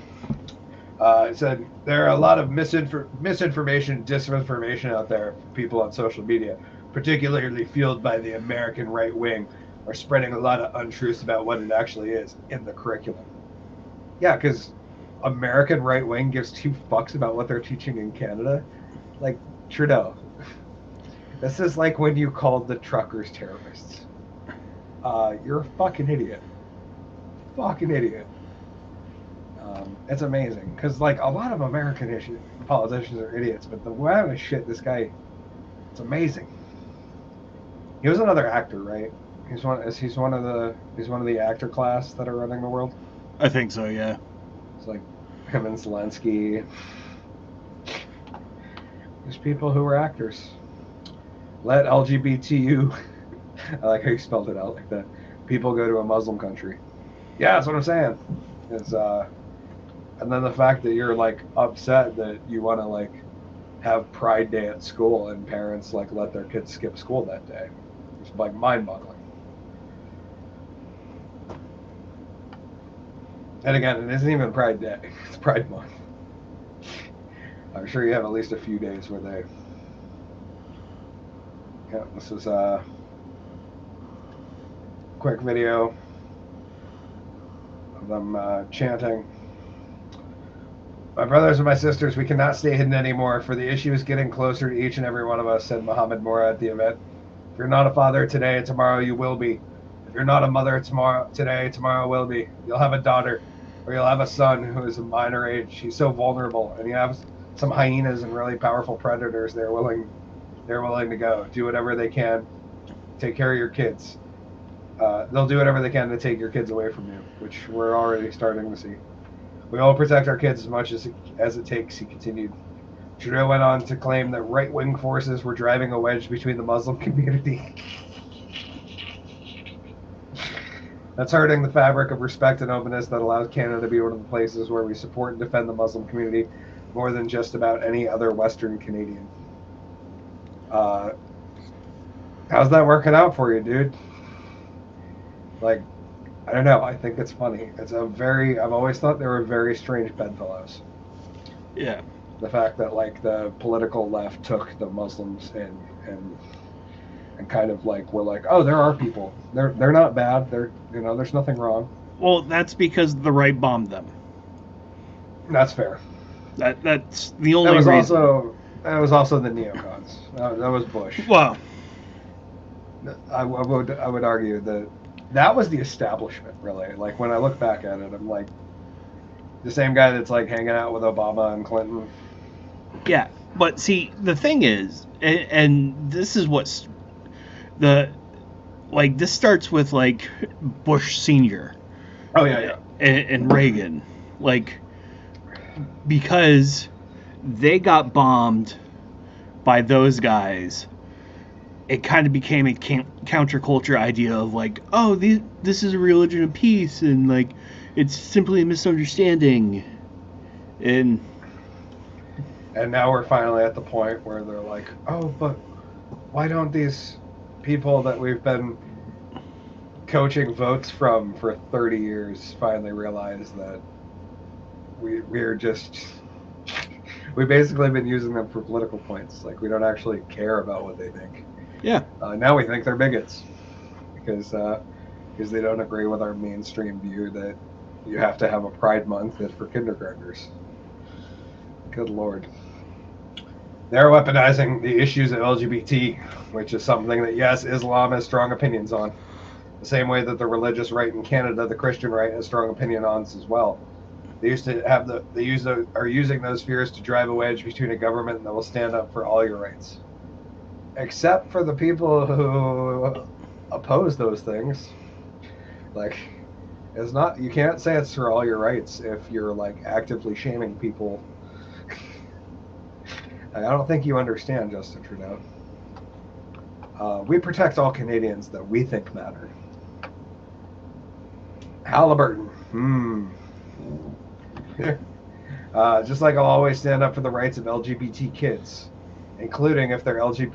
It said there are a lot of misinformation, disinformation out there. People on social media, particularly fueled by the American right wing, are spreading a lot of untruths about what it actually is in the curriculum. Yeah, because American right wing gives two fucks about what they're teaching in Canada. Like, Trudeau. This is like when you called the truckers terrorists. You're a fucking idiot. Fucking idiot. It's amazing, because like a lot of American politicians are idiots, but the amount of shit this guy, it's amazing. He was another actor, right? He's one of the actor class that are running the world. I think so, yeah. It's like him and Zelensky. There's people who are actors. Let LGBTU, I like how you spelled it out like that, people go to a Muslim country. Yeah, that's what I'm saying. It's and then the fact that you're like upset that you want to like have Pride Day at school and parents like let their kids skip school that day. It's like mind-boggling. And again, it isn't even Pride Day. It's Pride Month. I'm sure you have at least a few days where they... Yeah, this is a quick video of them chanting. My brothers and my sisters, we cannot stay hidden anymore, for the issue is getting closer to each and every one of us, said Mohammed Mora at the event. If you're not a father today, tomorrow you will be. If you're not a mother today, tomorrow will be. You'll have a daughter, or you'll have a son who is a minor age. He's so vulnerable, and you have some hyenas and really powerful predators. They're willing to go do whatever they can. Take care of your kids. They'll do whatever they can to take your kids away from you, which we're already starting to see. We all protect our kids as much as it takes, he continued. Trudeau went on to claim that right-wing forces were driving a wedge between the Muslim community. That's hurting the fabric of respect and openness that allows Canada to be one of the places where we support and defend the Muslim community more than just about any other Western Canadian. How's that working out for you, dude? Like, I don't know. I think it's funny. I've always thought they were very strange bedfellows. Yeah. The fact that, like, the political left took the Muslims and and kind of like we're like, oh, there are people. They're not bad. There's nothing wrong. Well, that's because the right bombed them. That's fair. That's the only reason. That was also the neocons. That was Bush. Well, I would argue that was the establishment, really. Like when I look back at it, I'm like the same guy that's like hanging out with Obama and Clinton. yeah, but see, the thing is, and this is what's this starts with like Bush Senior. Oh yeah. And Reagan, like, because they got bombed by those guys, it kind of became a counterculture idea of like, oh, this is a religion of peace, and like it's simply a misunderstanding, and now we're finally at the point where they're like, oh, but why don't these people that we've been coaching votes from for 30 years finally realize that we've basically been using them for political points. Like, we don't actually care about what they think. yeah. Now we think they're bigots because they don't agree with our mainstream view that you have to have a Pride Month for kindergartners. Good Lord. They're weaponizing the issues of LGBT, which is something that, yes, Islam has strong opinions on. The same way that the religious right in Canada, the Christian right, has strong opinion on as well. They are using those fears to drive a wedge between a government that will stand up for all your rights. Except for the people who oppose those things. Like, you can't say it's for all your rights if you're like actively shaming people. I don't think you understand, Justin Trudeau. We protect all Canadians that we think matter. Halliburton. Just like I'll always stand up for the rights of LGBT kids, including if they're LGBT.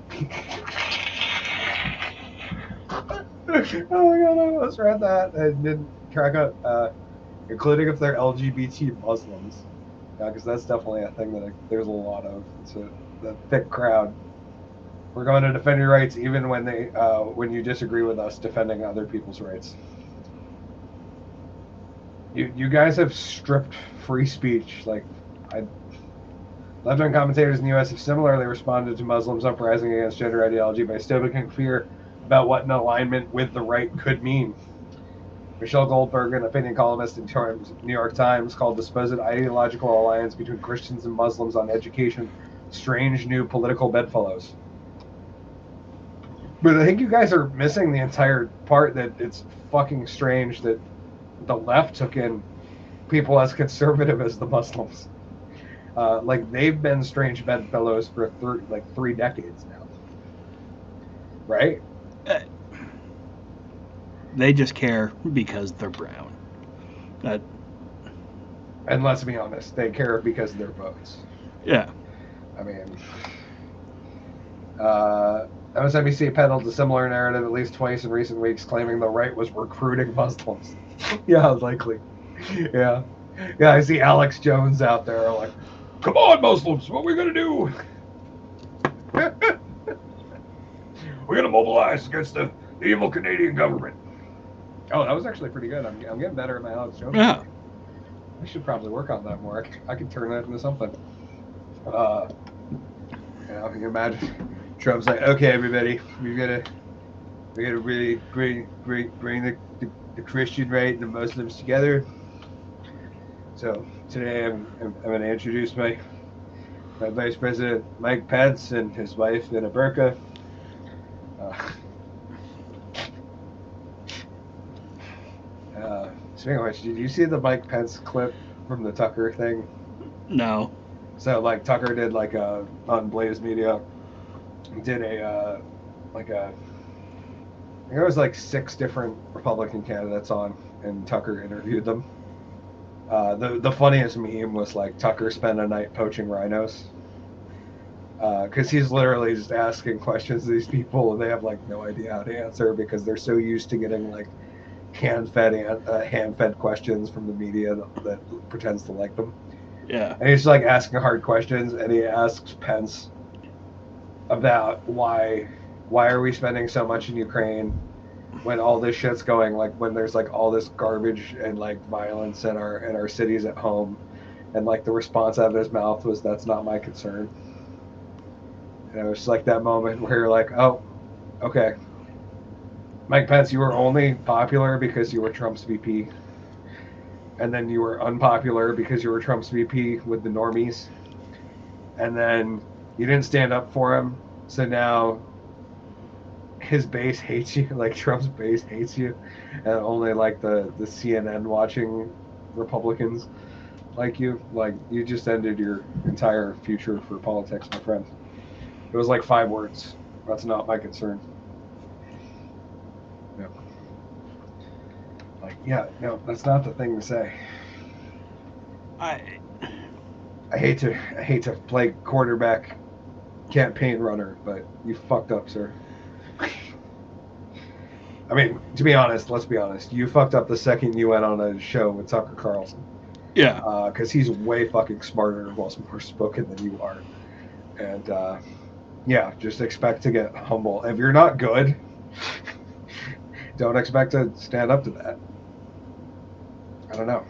Oh my god, I almost read that and didn't crack up. Including if they're LGBT Muslims. Because that's definitely a thing that there's a lot of. It's the thick crowd. We're going to defend your rights even when you disagree with us defending other people's rights. You guys have stripped free speech. Left-wing commentators in the U.S. have similarly responded to Muslims uprising against gender ideology by stoking fear about what an alignment with the right could mean. Michelle Goldberg, an opinion columnist in New York Times, called the supposed ideological alliance between Christians and Muslims on education strange new political bedfellows. But I think you guys are missing the entire part that it's fucking strange that the left took in people as conservative as the Muslims. They've been strange bedfellows for 3 decades now. Right? They just care because they're brown. And let's be honest, they care because of their votes. Yeah. I mean, MSNBC peddled a similar narrative at least twice in recent weeks, claiming the right was recruiting Muslims. Yeah, likely. Yeah. Yeah, I see Alex Jones out there like, come on, Muslims, what are we going to do? We're going to mobilize against the evil Canadian government. Oh, that was actually pretty good. I'm getting better at my Alex Jones. Yeah. I should probably work on that more. I could turn that into something. You can imagine Trump's like, okay, everybody, we gotta really bring the Christian right and the Muslims together. So today I'm going to introduce my Vice President Mike Pence and his wife in a burqa. Speaking of which, did you see the Mike Pence clip from the Tucker thing? No. So Tucker did on Blaze Media, he did I think there was 6 different Republican candidates on, and Tucker interviewed them. The funniest meme was Tucker spent a night poaching rhinos. Because he's literally just asking questions to these people, and they have no idea how to answer because they're so used to getting hand-fed questions from the media that pretends to like them. Yeah. And he's asking hard questions, and he asks Pence about why why are we spending so much in Ukraine when all this shit's going, like when there's like all this garbage and like violence in our cities at home, and like the response out of his mouth was, "That's not my concern." And it was just like that moment where you're like, "Oh, okay, Mike Pence, you were only popular because you were Trump's VP, and then you were unpopular because you were Trump's VP with the normies, and then you didn't stand up for him, so now his base hates you, like Trump's base hates you, and only like the CNN watching Republicans like you. Like, you just ended your entire future for politics, my friend." It was like 5 words. "That's not my concern." No. Like, yeah, no, that's not the thing to say. I hate to play quarterback campaign runner, but you fucked up, sir. I mean, to be honest, let's be honest. You fucked up the second you went on a show with Tucker Carlson. Yeah. Because he's way fucking smarter and more spoken than you are. And, yeah, just expect to get humble. If you're not good, don't expect to stand up to that. I don't know.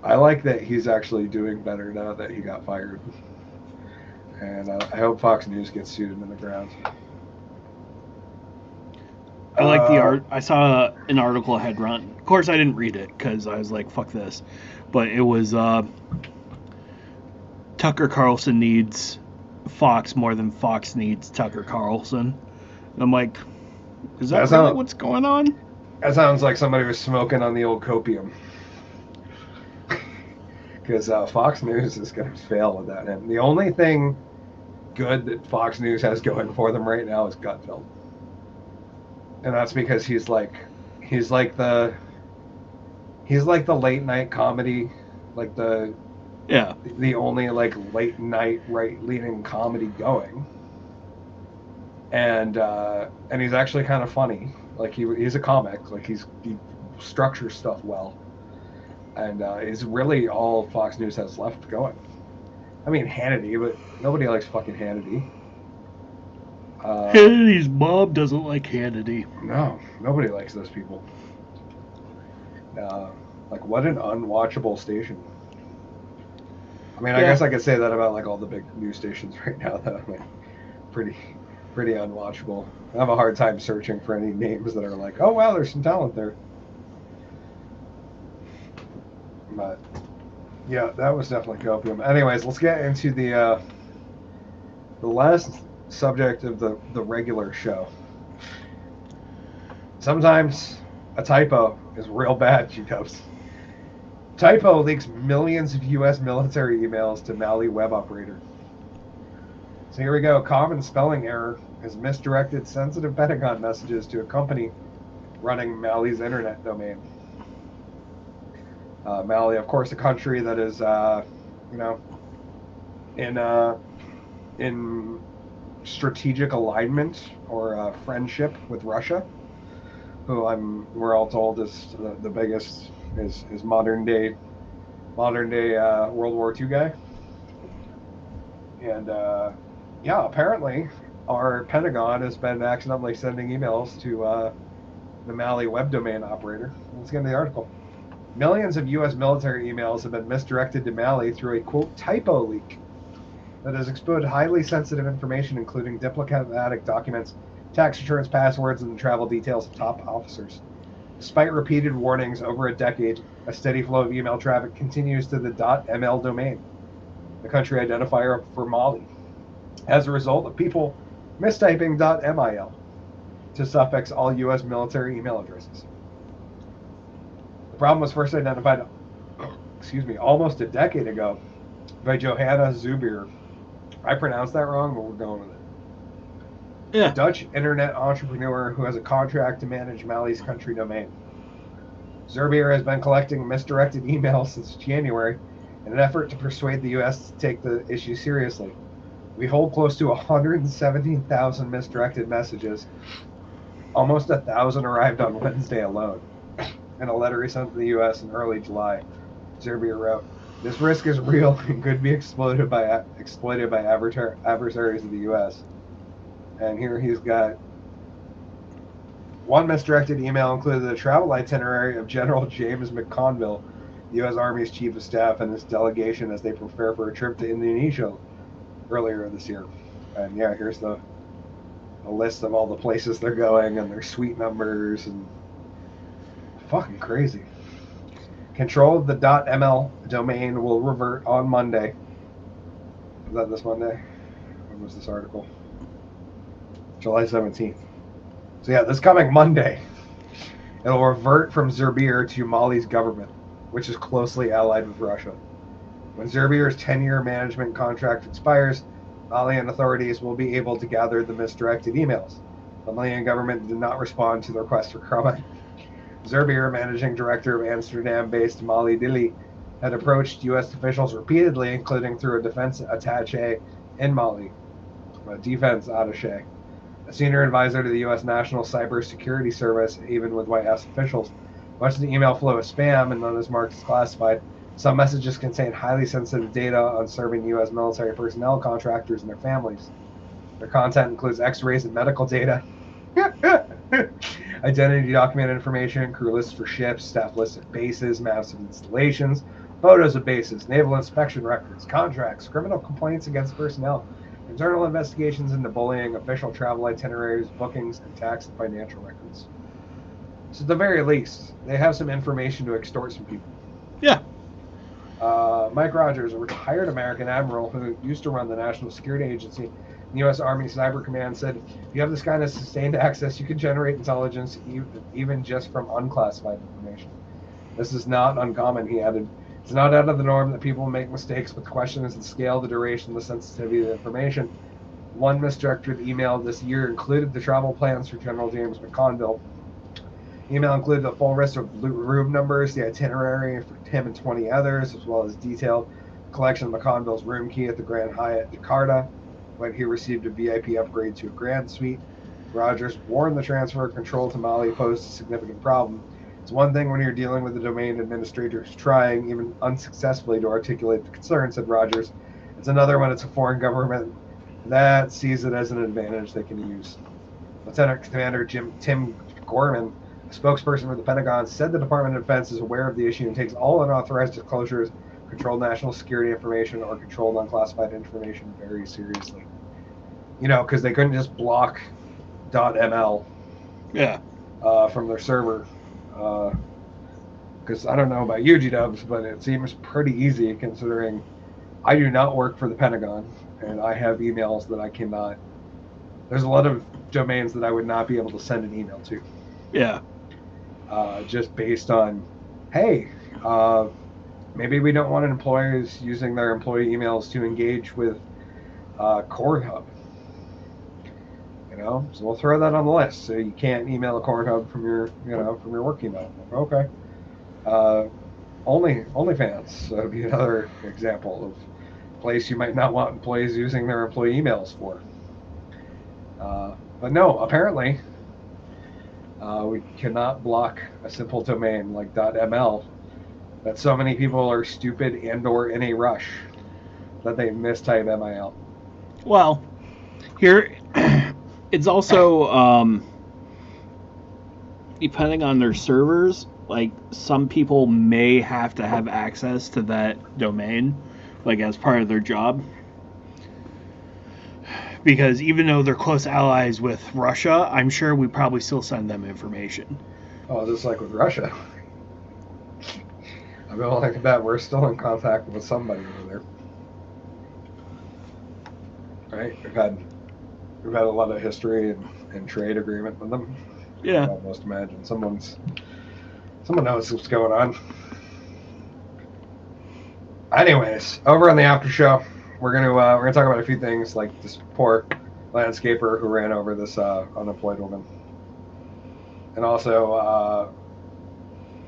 I like that he's actually doing better now that he got fired. And I hope Fox News gets sued him in the ground. I like the art. I saw an article had run. Of course, I didn't read it because I was like, "Fuck this," but it was Tucker Carlson needs Fox more than Fox needs Tucker Carlson. And I'm like, is that really what's going on? That sounds like somebody was smoking on the old copium. Because Fox News is going to fail without him. The only thing good that Fox News has going for them right now is Gutfeld. And that's because he's like the late night comedy, like the only like late night right leaning comedy going. And he's actually kind of funny. Like he's a comic. Like he structures stuff well. And is really all Fox News has left going. I mean, Hannity, but nobody likes fucking Hannity. Hannity's mom doesn't like Hannity. No, nobody likes those people. Like, what an unwatchable station. I mean, I guess I could say that about like all the big news stations right now. That I'm like pretty unwatchable. I have a hard time searching for any names that are like, oh wow, there's some talent there. But yeah, that was definitely copium. Anyways, let's get into the last subject of the regular show. Sometimes a typo is real bad, G-Dubs. Typo leaks millions of U.S. military emails to Mali web operator. So here we go. Common spelling error has misdirected sensitive Pentagon messages to a company running Mali's internet domain. Mali, of course, a country that is, in strategic alignment or friendship with Russia, who we're all told is the biggest, is modern day World War II guy. And apparently our Pentagon has been accidentally sending emails to the Mali web domain operator. Let's get into the article. Millions of U.S. military emails have been misdirected to Mali through a, quote, typo leak that has exposed highly sensitive information, including diplomatic documents, tax returns, passwords, and the travel details of top officers. Despite repeated warnings over a decade, a steady flow of email traffic continues to the .ml domain, the country identifier for Mali, as a result of people mistyping .mil to suffix all U.S. military email addresses. The problem was first identified, almost a decade ago by Johanna Zubier. I pronounced that wrong, but we're going with it. Yeah. A Dutch internet entrepreneur who has a contract to manage Mali's country domain. Zubier has been collecting misdirected emails since January in an effort to persuade the U.S. to take the issue seriously. We hold close to 117,000 misdirected messages. Almost 1,000 arrived on Wednesday alone. In a letter he sent to the U.S. in early July, Zubier wrote, This risk is real and could be exploited by adversaries of the U.S. And here he's got one misdirected email included the travel itinerary of General James McConville, the U.S. Army's chief of staff, and his delegation as they prepare for a trip to Indonesia earlier this year. And yeah, here's the list of all the places they're going and their suite numbers and fucking crazy. Control of the .ml domain will revert on Monday. Was that this Monday? When was this article? July 17th. So yeah, this coming Monday, it'll revert from Zerbir to Mali's government, which is closely allied with Russia. When Zerbir's 10-year management contract expires, Malian authorities will be able to gather the misdirected emails. The Malian government did not respond to the request for comment. Zerbir, managing director of Amsterdam-based Mali Dili, had approached U.S. officials repeatedly, including through a defense attaché in Mali, a defense attaché, a senior advisor to the U.S. National Cybersecurity Service, even with White House officials. Much of the email flow is spam and none is marked as classified. Some messages contain highly sensitive data on serving U.S. military personnel, contractors, and their families. Their content includes X-rays and medical data, identity document information, crew lists for ships, staff lists of bases, maps of installations, photos of bases, naval inspection records, contracts, criminal complaints against personnel, internal investigations into bullying, official travel itineraries, bookings, and tax and financial records. So at the very least, they have some information to extort some people. Yeah. Mike Rogers, a retired American admiral who used to run the National Security Agency, the U.S. Army Cyber Command, said, if you have this kind of sustained access, you can generate intelligence even just from unclassified information. This is not uncommon, he added. It's not out of the norm that people make mistakes, but the question is the scale, the duration, the sensitivity of the information. One misdirected email this year included the travel plans for General James McConville. Email included the full list of room numbers, the itinerary for him and 20 others, as well as detailed collection of McConville's room key at the Grand Hyatt Jakarta when he received a VIP upgrade to a Grand Suite. Rogers warned the transfer of control to Mali posed a significant problem. It's one thing when you're dealing with the domain administrators trying, even unsuccessfully, to articulate the concern, said Rogers. It's another when it's a foreign government that sees it as an advantage they can use. Lieutenant Commander Tim Gorman, a spokesperson for the Pentagon, said the Department of Defense is aware of the issue and takes all unauthorized disclosures, controlled national security information, or controlled unclassified information very seriously. You know, because they couldn't just block .ml from their server. Because I don't know about you, G-Dubs, but it seems pretty easy considering I do not work for the Pentagon and I have emails that I cannot. There's a lot of domains that I would not be able to send an email to. Yeah. Just based on, hey, maybe we don't want employees using their employee emails to engage with Corn Hub. You know, so we'll throw that on the list. So you can't email a Corn Hub from your, from your work email. Okay. OnlyFans. So that'd be another example of a place you might not want employees using their employee emails for. But no, apparently, we cannot block a simple domain like .ml. That so many people are stupid and/or in a rush that they mistype MIL. Well, here it's also depending on their servers. Like some people may have to have access to that domain, like as part of their job. Because even though they're close allies with Russia, I'm sure we probably still send them information. Oh, just like with Russia. I mean, like that, we're still in contact with somebody over there. Right? We've had a lot of history and trade agreement with them. Yeah. I almost imagine someone knows what's going on. Anyways, over on the after show, we're gonna talk about a few things like this poor landscaper who ran over this unemployed woman, and also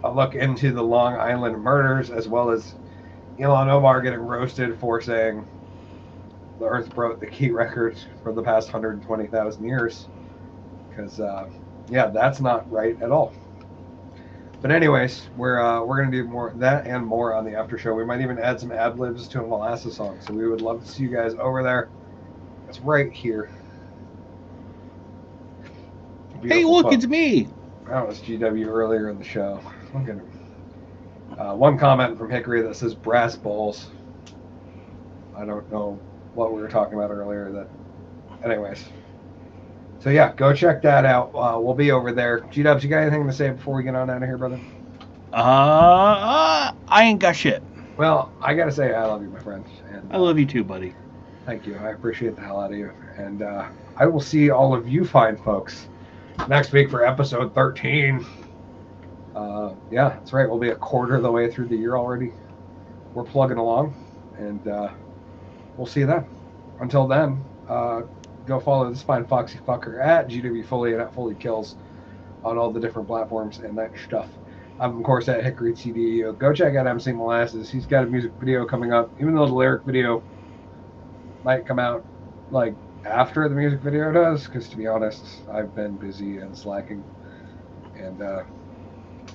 a look into the Long Island murders, as well as Elon Omar getting roasted for saying the Earth broke the key record for the past 120,000 years, because that's not right at all. But anyways, we're gonna do more that and more on the after show. We might even add some ad libs to a Molasses song. So we would love to see you guys over there. It's right here. Beautiful Hey, look, folks. it's me. That was GW earlier in the show. Look at him. One comment from Hickory that says brass bowls. I don't know what we were talking about earlier. Anyways. So yeah, go check that out. We'll be over there. G-Dubs, you got anything to say before we get on out of here, brother? I ain't got shit. Well, I gotta say I love you, my friend. And I love you too, buddy. thank you. I appreciate the hell out of you. And I will see all of you fine folks next week for episode 13. Yeah, that's right. We'll be a quarter of the way through the year already. We're plugging along, and we'll see you then. Until then, go follow this fine foxy fucker at GW Foley and at Foley Kills on all the different platforms and that stuff. I'm, of course, at Hickory TDU. Go check out MC Molasses. He's got a music video coming up, even though the lyric video might come out like after the music video does, because to be honest, I've been busy and slacking. And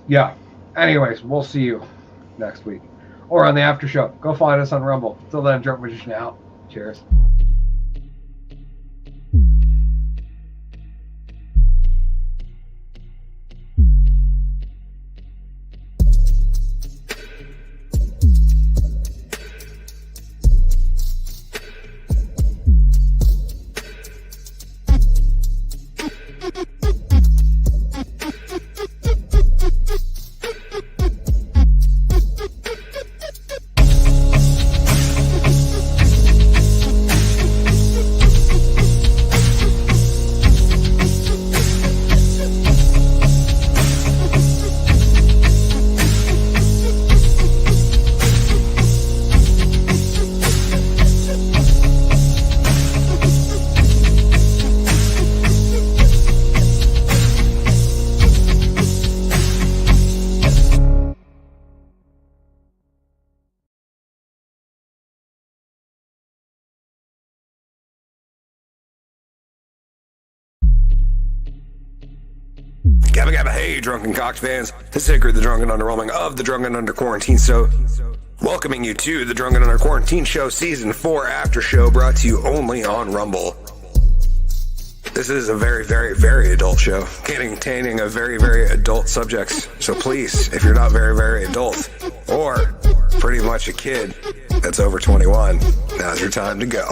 yeah, anyways, we'll see you next week or on the after show. Go find us on Rumble. Till then, Drunk Magician out. Cheers. Gabba gabba hey, drunken cock fans. This is Hickory, the Drunken Underwhelming of the Drunken Under Quarantine Show. Welcoming you to the Drunken Under Quarantine Show Season 4 After Show, brought to you only on Rumble. This is a very, very, very adult show, containing a very, very adult subjects. So please, if you're not very, very adult, or pretty much a kid that's over 21, now's your time to go.